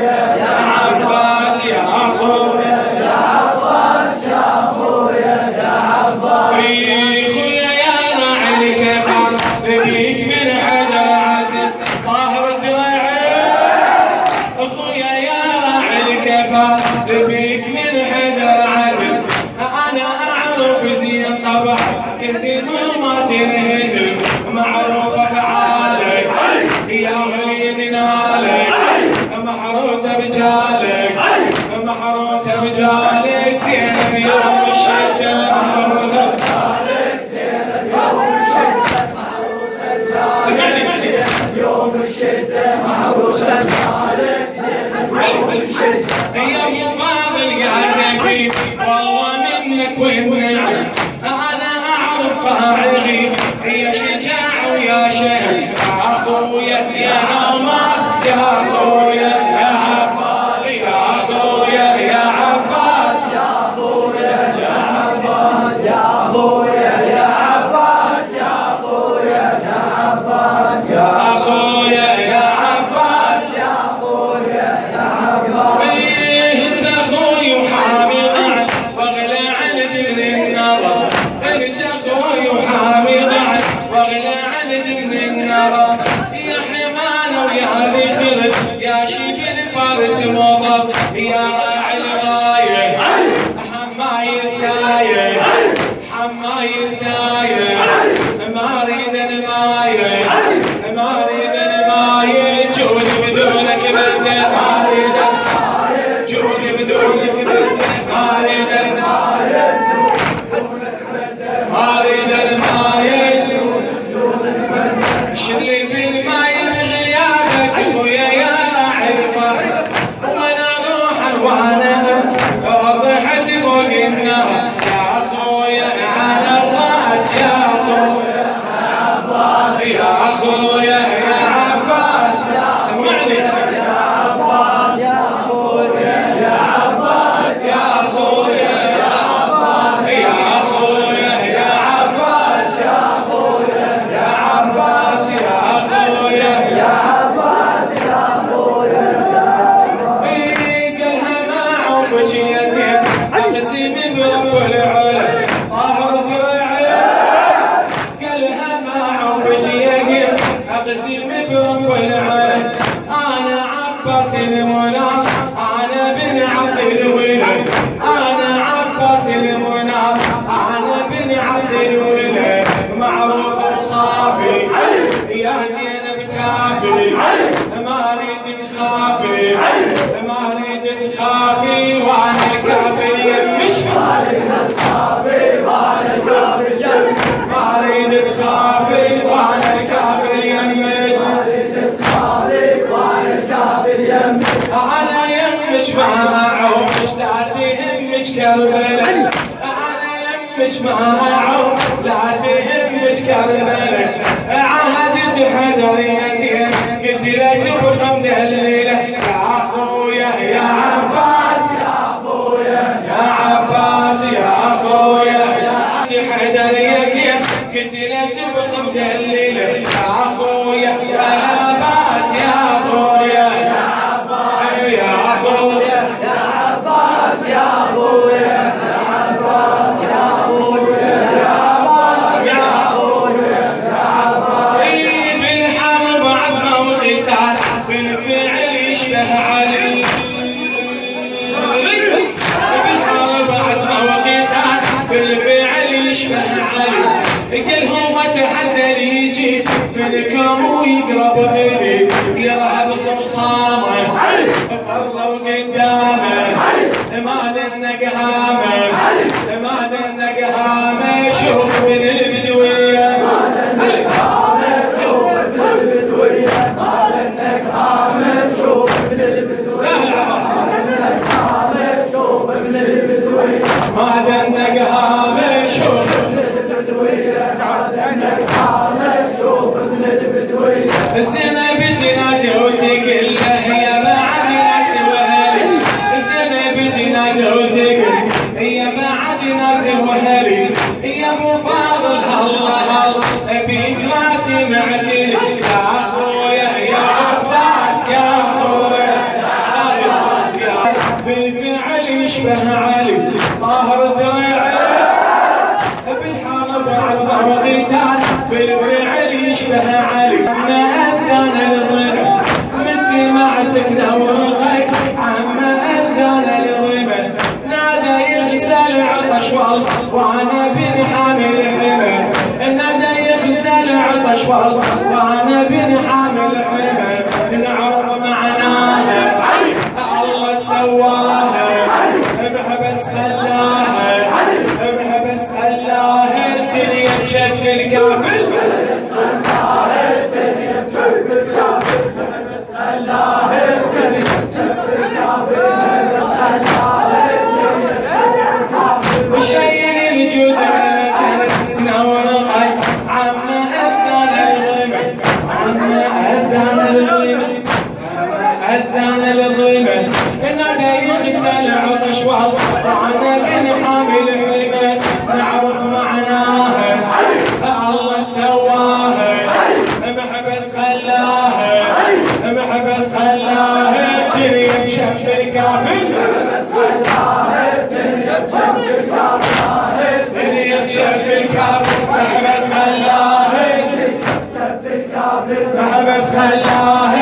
يا عباس يا أخويا يا عباس يا أخويا يا عباس خويا يا راعي الكفان بيك من حدر عزيز طاهر الدريعي أخويا يا راعي الكفان بيك من حدر عزيز أنا أعرف زين طبعك زين ما تنهزم معروف أفعالك يا أهل ينالك محروسة بجالك محروسة بجالك زينب يوم الشدة محروسة بجالك زينب يوم الشدة محروسة بجالك سمعني يوم الشدة محروسة بجالك زينب يوم الشدة يا ابو فاضل يا كفيف والله منك والنعم انا اعرف فاعغي يا شجاع ويا شهد اخويا يا نوماس يا اخويا يا عباس يا اخويا يا عباس يا اخويا يا عباس يا اخويا يا عباس يا اخويا يا عباس يا اخويا يا عباس يا اخويا يا عباس انت اخوي وحامي معك واغلى عن دين النار انت اخوي وحامي معك واغلى عن دين النار يا حمانه ويا ذخر يا شكل فارس مضر يا راعي الرايه حماي الدايه حماي الدايه ما اريد المايه ما اريد المايه جودي بدونك بده ما اريد المايه جودي بدونك بده ما اريد المايه ما اريد المايه شلي بالمايه بغيابك اخويا يا راعي البحر وانا اروح وانا وضحت فوق النهر يا اخويا على الراس يا اخويا يا عباس يا اخويا يا عباس سمعني يا عباس يا اخويا يا عباس يا اخويا يا عباس يا اخويا يا عباس يا اخويا يا عباس يا اخويا يا عباس يا اخويا قالها ما عوفش يا زين اقسم برب العلا طاهر الدريعي قالها ما عوفش يا زين اقسم برب العلا انا عباس المنار انا بن عبد الولد انا عباس المنار انا بن عبد الولد معروف وصافي يا زينب كافي ما اريد تخافي ما اريد تخافي وانا كافي يمك ما اريد تخافي وانا كافي يمك ما اريد تخافي وانا كافي يمك ما اريد تخافي وانا كافي يمك انا يمك ما اعوفش لا تهمك كربلاء انا يمك ما اعوف لا تهمك كربلاء عهدت حذر يا زين قلت لك بخمد الليله يا اخويا يا عباس يا اخويا يا عباس يا اخويا يا حذر يا زين قلت لك بخمد الليله يا اخويا يا باس يا اخويا يا عباس يا اخويا يا عباس يا اخويا يا عباس يا اخويا يا عباس يا اخويا يا عباس بالحرب عزمه وقتال بالفعل يشبه علي بالحرب عزمه وقتال بالفعل يشبه علي كلهم اتحدى اللي يجي منكم ويقرب الي يرهب صمصامه فروا قدامه ما دنك هامه ما دنك هامه شوف من البدويه ما دنك هامه شوف من البدويه ما دنك هامه شوف من البدويه ما دنك هامه شوف من البدويه ما دنك هامه شوف من البدويه ما دنك هامه شوف من البدويه زينب تنادي وتقول له يا بعد ناس وهلي زينب تنادي وتقول يا بعد ناس وهلي يا ابو فاضل الله الله بيك ما سمعت يا اخويا يا قصاص يا اخويا يشبه علي طاهر الذراعين بالحرب عصر وقتال بالفعل يشبه علي عما أذان الظلم مسي مع سكتة ورقي عما أذان الظلم نادى يغسل عطش وانا بن حامل حمى نادى يغسل عطش وانا بن حامل حمى نعرف معناها الله سواها بحبس خلاها بحبس خلاها الدنيا بشكل الكافل الدنيا بشكل الكافل بحبس خلاها الدنيا بشكل الكافل بحبس خلاها وشيل الجود على سنة ورقي عما أذان الغيمة عما أذان الغيمة عما أذان الغيمة نادى يغسل عطش وأنا بن حامل حمى نعرف معناها الله سواها محبس خلاها محبس خلاها الدنيا بشف الكافل شف الكافر محبس خلاها محبس خلاها